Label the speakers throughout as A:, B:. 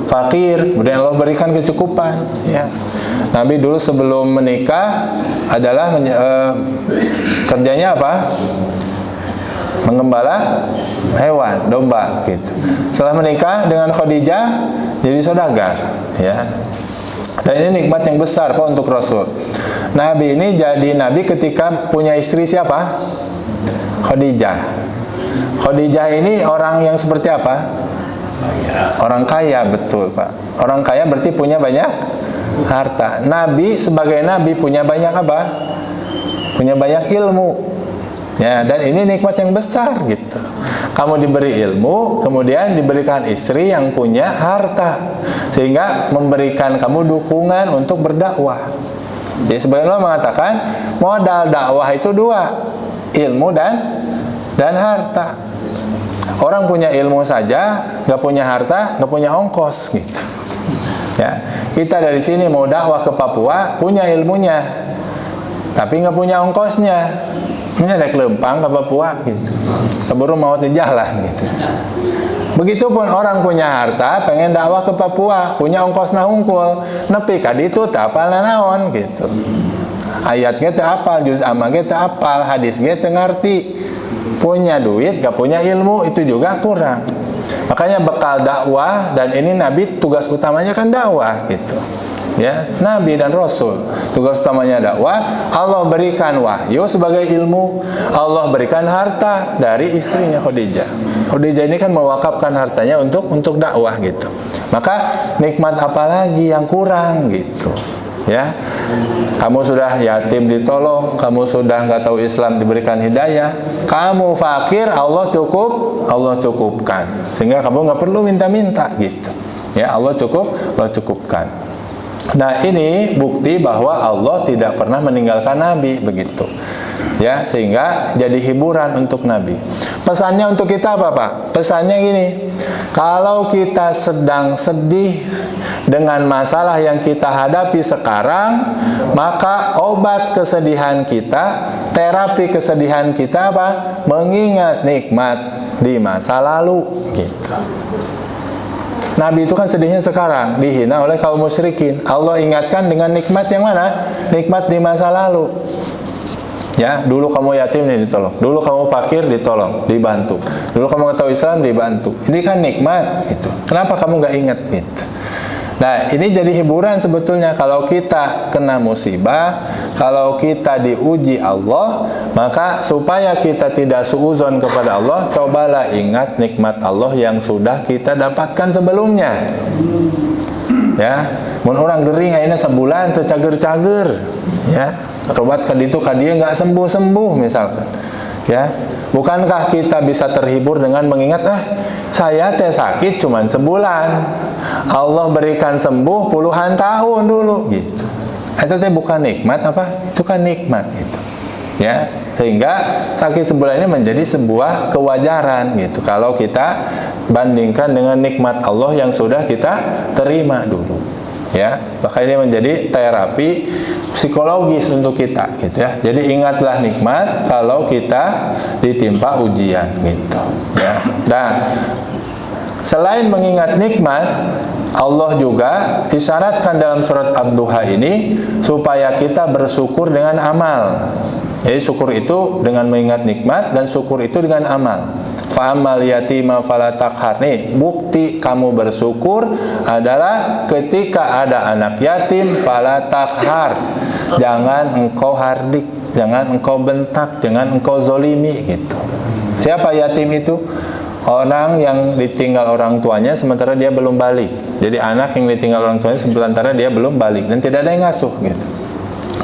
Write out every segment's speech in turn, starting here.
A: fakir, kemudian Allah berikan kecukupan. Ya, Nabi dulu sebelum menikah adalah kerjanya apa? Menggembala hewan, domba gitu. Setelah menikah dengan Khadijah jadi saudagar, ya. Dan ini nikmat yang besar Pak untuk Rasul. Nabi ini jadi nabi ketika punya istri siapa? Khadijah. Khadijah ini orang yang seperti apa? Orang kaya, betul Pak. Orang kaya berarti punya banyak harta. Nabi sebagai nabi punya banyak apa? Punya banyak ilmu. Ya, dan ini nikmat yang besar gitu. Kamu diberi ilmu, kemudian diberikan istri yang punya harta, sehingga memberikan kamu dukungan untuk berdakwah. Jadi sebagian ulama mengatakan modal dakwah itu dua, ilmu dan harta. Orang punya ilmu saja, nggak punya harta, nggak punya ongkos gitu. Ya, kita dari sini mau dakwah ke Papua, punya ilmunya, tapi nggak punya ongkosnya. Ini ada kelempang ke Papua gitu, keburu maut di jalan gitu. Begitupun orang punya harta, pengen dakwah ke Papua, punya ongkos nahungkul, nepi kadi itu tak apal naon gitu. Ayat kita apal, juz amma kita apal, hadis kita ngerti. Punya duit, gak punya ilmu, itu juga kurang. Makanya bekal dakwah, dan ini Nabi tugas utamanya kan dakwah gitu. Ya, Nabi dan Rasul tugas utamanya dakwah. Allah berikan wahyu sebagai ilmu, Allah berikan harta dari istrinya Khadijah. Khadijah ini kan mewakafkan hartanya untuk dakwah gitu. Maka nikmat apa lagi yang kurang gitu. Ya, kamu sudah yatim ditolong, kamu sudah nggak tahu Islam diberikan hidayah, kamu fakir Allah cukupkan, sehingga kamu nggak perlu minta-minta gitu. Ya, Allah cukupkan. Nah, ini bukti bahwa Allah tidak pernah meninggalkan Nabi begitu. Ya, sehingga jadi hiburan untuk Nabi. Pesannya untuk kita apa, Pak? Pesannya gini, kalau kita sedang sedih dengan masalah yang kita hadapi sekarang, maka obat kesedihan kita, terapi kesedihan kita apa? Mengingat nikmat di masa lalu gitu. Nabi itu kan sedihnya sekarang, dihina oleh kaum musyrikin. Allah ingatkan dengan nikmat yang mana? Nikmat di masa lalu. Ya, dulu kamu yatim nih ditolong, dulu kamu fakir ditolong, dibantu, dulu kamu nggak tahu Islam dibantu. Ini kan nikmat gitu. Kenapa kamu nggak ingat gitu? Nah, ini jadi hiburan sebetulnya kalau kita kena musibah, kalau kita diuji Allah, maka supaya kita tidak suudzon kepada Allah, cobalah ingat nikmat Allah yang sudah kita dapatkan sebelumnya. Ya, mun orang gering ayeuna sebulan teu cager-cager, ya. Obat kan itu kan dia nggak sembuh-sembuh misalkan. Ya, bukankah kita bisa terhibur dengan mengingat saya teh sakit cuman sebulan, Allah berikan sembuh puluhan tahun dulu gitu. Itu teh bukan nikmat apa? Itu kan nikmat gitu. Ya, sehingga sakit sebulan ini menjadi sebuah kewajaran gitu kalau kita bandingkan dengan nikmat Allah yang sudah kita terima dulu. Ya, maka ini menjadi terapi psikologis untuk kita gitu ya. Jadi ingatlah nikmat kalau kita ditimpa ujian gitu ya. Dan selain mengingat nikmat, Allah juga isyaratkan dalam surat Ad-Duha ini supaya kita bersyukur dengan amal. Jadi syukur itu dengan mengingat nikmat dan syukur itu dengan amal. Fa'amal yatima fala taqhar. Nih, bukti kamu bersyukur adalah ketika ada anak yatim fala taqhar. Jangan engkau hardik, jangan engkau bentak, jangan engkau zolimi gitu. Siapa yatim itu? Orang yang ditinggal orang tuanya sementara dia belum balik. Jadi anak yang ditinggal orang tuanya sementara dia belum balik dan tidak ada yang ngasuh gitu.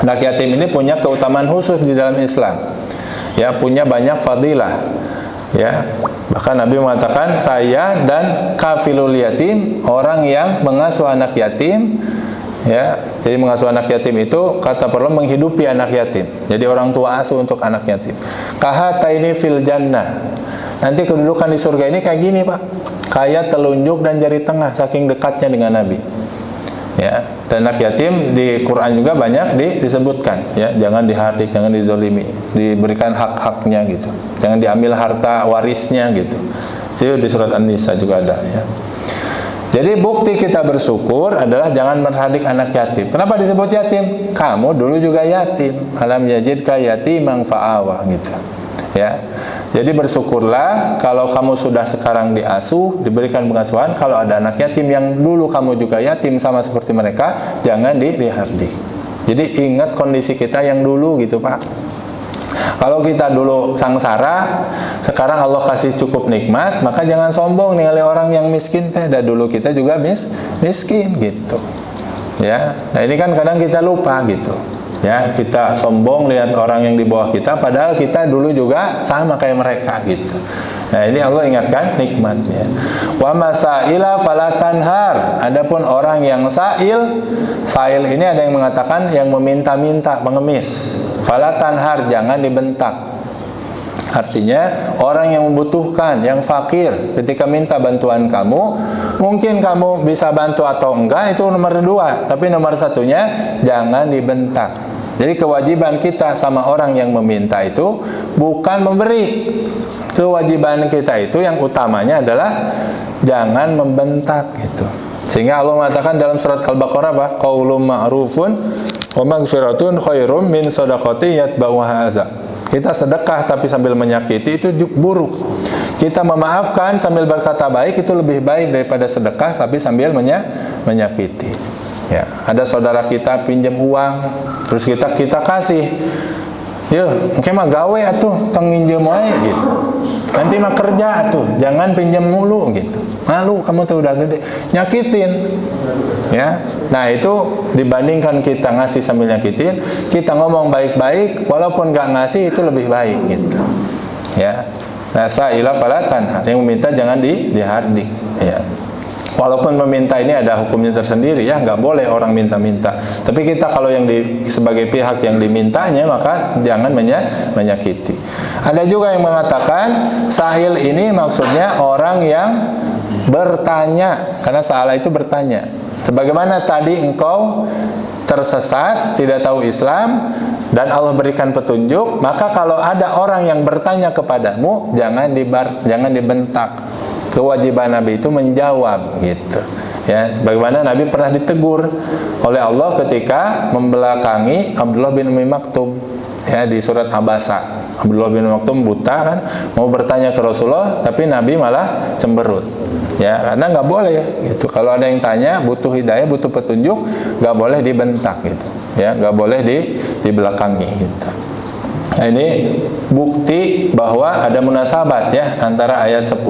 A: Anak yatim ini punya keutamaan khusus di dalam Islam. Ya, punya banyak fadilah. Ya, bahkan Nabi mengatakan saya dan kafilul yatim, orang yang mengasuh anak yatim. Ya, jadi mengasuh anak yatim itu kata perlu menghidupi anak yatim. Jadi orang tua asuh untuk anak yatim. Kahataini fil jannah. Nanti kedudukan di surga ini kayak gini, Pak. Kayak telunjuk dan jari tengah saking dekatnya dengan Nabi. Ya, dan anak yatim di Quran juga banyak disebutkan, ya, jangan dihardik, jangan dizolimi, diberikan hak-haknya gitu. Jangan diambil harta warisnya gitu. Itu di surat An-Nisa juga ada, ya. Jadi bukti kita bersyukur adalah jangan menghardik anak yatim. Kenapa disebut yatim? Kamu dulu juga yatim. Alam yajidka yatimang fa'awa gitu. Ya. Jadi bersyukurlah kalau kamu sudah sekarang diasuh, diberikan pengasuhan. Kalau ada anak yatim yang dulu kamu juga yatim sama seperti mereka, jangan dihardik. Jadi ingat kondisi kita yang dulu gitu, Pak. Kalau kita dulu sangsara, sekarang Allah kasih cukup nikmat, maka jangan sombong ningali orang yang miskin teh. Dan dulu kita juga miskin gitu. Ya. Nah, ini kan kadang kita lupa gitu. Ya, kita sombong lihat orang yang di bawah kita, padahal kita dulu juga sama kayak mereka gitu. Nah, ini Allah ingatkan nikmatnya. Wa masaila falatanhar. Adapun orang yang sail ini ada yang mengatakan yang meminta-minta, mengemis. Falatanhar, jangan dibentak. Artinya orang yang membutuhkan, yang fakir, ketika minta bantuan kamu, mungkin kamu bisa bantu atau enggak, itu nomor 2. Tapi nomor 1-nya jangan dibentak. Jadi kewajiban kita sama orang yang meminta itu bukan memberi. Kewajiban kita itu yang utamanya adalah jangan membentak gitu. Sehingga Allah mengatakan dalam surat Al-Baqarah apa? Qaulun ma'rufun wa maghfiratun khairum min shadaqati yatba'uha adza. Kita sedekah tapi sambil menyakiti itu buruk. Kita memaafkan sambil berkata baik itu lebih baik daripada sedekah tapi sambil menyakiti. Ya, ada saudara kita pinjam uang, terus kita kasih. Yo, engke mah gawe atuh, tong nginjem wae gitu. Nanti mah kerja atuh, jangan pinjam mulu gitu. Malu kamu tuh udah gede, nyakitin. Ya. Nah, itu dibandingkan kita ngasih sambil nyakitin, kita ngomong baik-baik walaupun enggak ngasih itu lebih baik gitu. Ya. Nah, sa'ila falatan, yang meminta jangan dihardik, ya. Walaupun meminta ini ada hukumnya tersendiri ya, nggak boleh orang minta-minta. Tapi kita kalau yang sebagai pihak yang dimintanya maka jangan menyakiti. Ada juga yang mengatakan sahil ini maksudnya orang yang bertanya, karena salah itu bertanya. Sebagaimana tadi engkau tersesat, tidak tahu Islam dan Allah berikan petunjuk, maka kalau ada orang yang bertanya kepadamu jangan dibentak. Kewajiban Nabi itu menjawab gitu. Ya, sebagaimana Nabi pernah ditegur oleh Allah ketika membelakangi Abdullah bin Umi Maktum ya di surat Abasa. Abdullah bin Umi Maktum buta kan, mau bertanya ke Rasulullah tapi Nabi malah cemberut. Ya, karena nggak boleh gitu. Kalau ada yang tanya butuh hidayah, butuh petunjuk, nggak boleh dibentak gitu. Ya, nggak boleh dibelakangi gitu. Nah, ini bukti bahwa ada munasabat ya antara ayat 10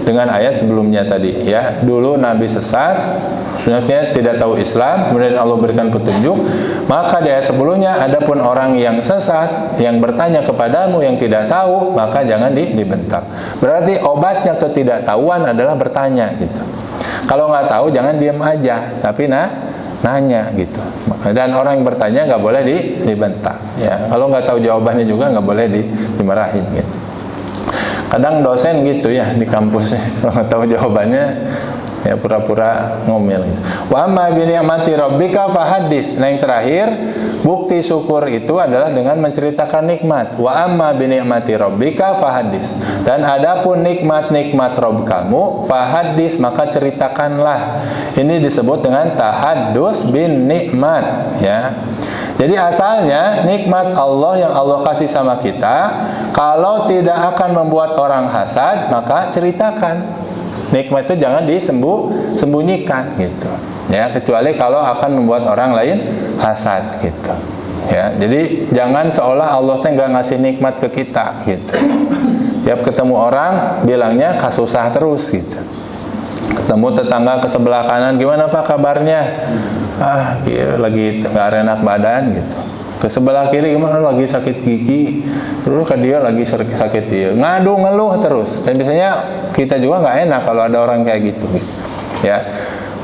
A: dengan ayat sebelumnya tadi ya. Dulu Nabi sesat, sebenarnya tidak tahu Islam, kemudian Allah berikan petunjuk. Maka di ayat sebelumnya adapun orang yang sesat yang bertanya kepadamu yang tidak tahu, maka jangan dibentak. Berarti obatnya ketidaktahuan adalah bertanya gitu. Kalau nggak tahu jangan diam aja, tapi nanya gitu. Dan orang yang bertanya nggak boleh dibentak ya. Kalau nggak tahu jawabannya juga nggak boleh dimarahin gitu. Kadang dosen gitu ya di kampusnya, kalau nggak tahu jawabannya ya pura-pura ngomel gitu. Wa amma bi ni'mati rabbika fahadis. Nah, yang terakhir, bukti syukur itu adalah dengan menceritakan nikmat. Wa amma bi ni'mati rabbika fahadis. Dan adapun nikmat-nikmat Rabb kamu, fahadis, maka ceritakanlah. Ini disebut dengan tahaddus bin nikmat ya. Jadi asalnya nikmat Allah yang Allah kasih sama kita, kalau tidak akan membuat orang hasad, maka ceritakan. Nikmat itu jangan disembunyikan gitu ya, kecuali kalau akan membuat orang lain hasad gitu ya. Jadi jangan seolah Allah teh nggak ngasih nikmat ke kita gitu. Tiap ketemu orang bilangnya kasusah terus gitu. Ketemu tetangga ke sebelah kanan, gimana Pak kabarnya? Iya, lagi nggak enak badan gitu. Ke sebelah kiri gimana, lagi sakit gigi, terus ke dia lagi sakit dia, ngadu ngeluh terus. Dan biasanya kita juga nggak enak kalau ada orang kayak gitu ya.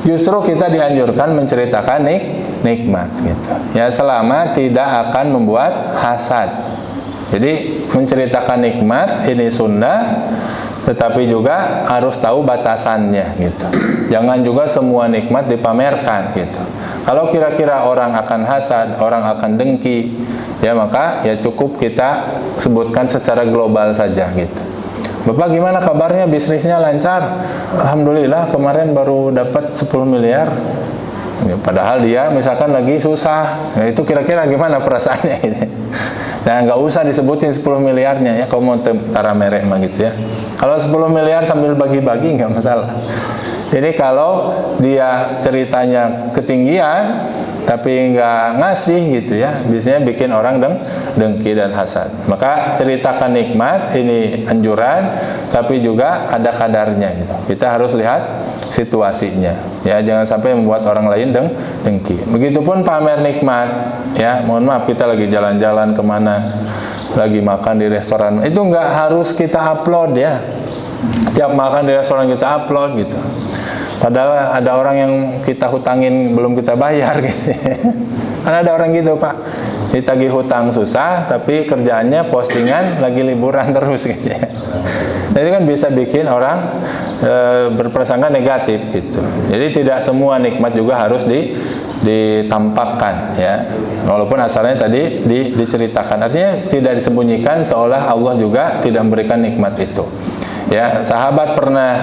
A: Justru kita dianjurkan menceritakan nikmat gitu ya, selama tidak akan membuat hasad. Jadi menceritakan nikmat ini sunnah, tetapi juga harus tahu batasannya gitu. Jangan juga semua nikmat dipamerkan gitu. Kalau kira-kira orang akan hasad, orang akan dengki, ya maka ya cukup kita sebutkan secara global saja gitu. Bapak gimana kabarnya, bisnisnya lancar? Alhamdulillah kemarin baru dapat 10 miliar. Ya, padahal dia misalkan lagi susah. Ya, itu kira-kira gimana perasaannya gitu. Nah, nggak usah disebutin 10 miliarnya ya, kalau mau tara merek mah gitu ya. Kalau 10 miliar sambil bagi-bagi nggak masalah. Jadi kalau dia ceritanya ketinggian tapi nggak ngasih gitu ya, biasanya bikin orang dengki dan hasad. Maka ceritakan nikmat ini anjuran, tapi juga ada kadarnya gitu. Kita harus lihat situasinya ya, jangan sampai membuat orang lain dengki. Begitupun pamer nikmat ya, mohon maaf kita lagi jalan-jalan kemana, lagi makan di restoran, itu nggak harus kita upload ya. Tiap makan di restoran kita upload gitu. Padahal ada orang yang kita hutangin belum kita bayar gitu. Karena ada orang gitu, Pak. Ditagih hutang susah, tapi kerjaannya postingan lagi liburan terus gitu ya. Nah, itu kan bisa bikin orang berprasangka negatif gitu. Jadi tidak semua nikmat juga harus ditampakkan ya. Walaupun asalnya tadi diceritakan. Artinya tidak disembunyikan seolah Allah juga tidak memberikan nikmat itu. Ya, sahabat pernah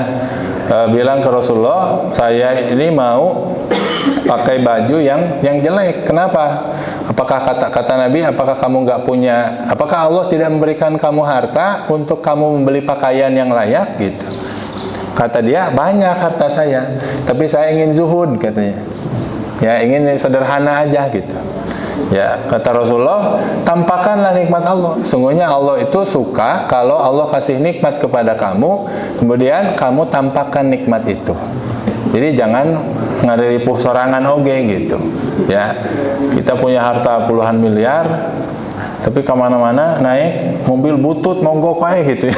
A: bilang ke Rasulullah, saya ini mau pakai baju yang jelek. Kenapa? Apakah kata Nabi, apakah kamu nggak punya? Apakah Allah tidak memberikan kamu harta untuk kamu membeli pakaian yang layak gitu? Kata dia, banyak harta saya, tapi saya ingin zuhud katanya. Ya, ingin sederhana aja gitu. Ya, kata Rasulullah, tampakkanlah nikmat Allah. Sungguhnya Allah itu suka kalau Allah kasih nikmat kepada kamu, kemudian kamu tampakkan nikmat itu. Jadi jangan ngariripuh sorangan oge gitu. Ya, kita punya harta puluhan miliar, tapi kemana-mana naik mobil butut mogok aja gitu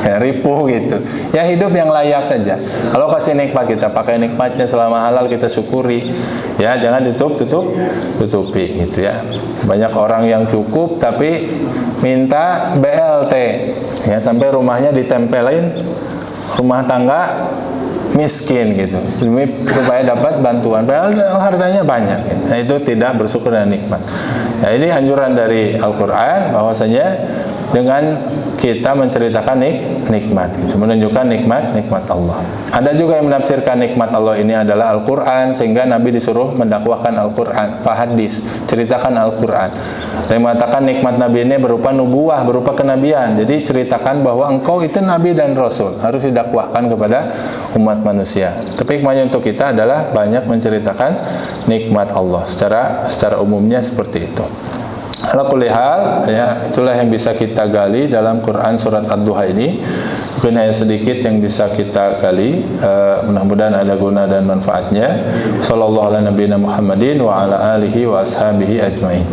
A: ya, ripuh gitu ya. Hidup yang layak saja. Kalau kasih nikmat, kita pakai nikmatnya selama halal, kita syukuri ya, jangan tutupi gitu ya. Banyak orang yang cukup tapi minta BLT ya, sampai rumahnya ditempelin rumah tangga miskin gitu supaya dapat bantuan, padahal hartanya banyak gitu. Nah, itu tidak bersyukur dan nikmat. Nah, ini anjuran dari Al-Quran bahwasanya dengan kita menceritakan nikmat gitu, menunjukkan nikmat Allah. Ada juga yang menafsirkan nikmat Allah ini adalah Al-Quran, sehingga Nabi disuruh mendakwahkan Al-Quran, fahadis, ceritakan Al-Quran. Dan mengatakan nikmat Nabi ini berupa nubuah, berupa kenabian. Jadi ceritakan bahwa engkau itu Nabi dan Rasul, harus didakwahkan kepada umat manusia. Tapi hikmahnya untuk kita adalah banyak menceritakan nikmat Allah secara umumnya seperti itu. Ala kulli hal ya, itulah yang bisa kita gali dalam Quran surat Ad-Duha ini. Mungkin hanya sedikit yang bisa kita gali, mudah-mudahan ada guna dan manfaatnya. Sallallahu ala nabiyina Muhammadin wa ala alihi wa ashabihi ajmain.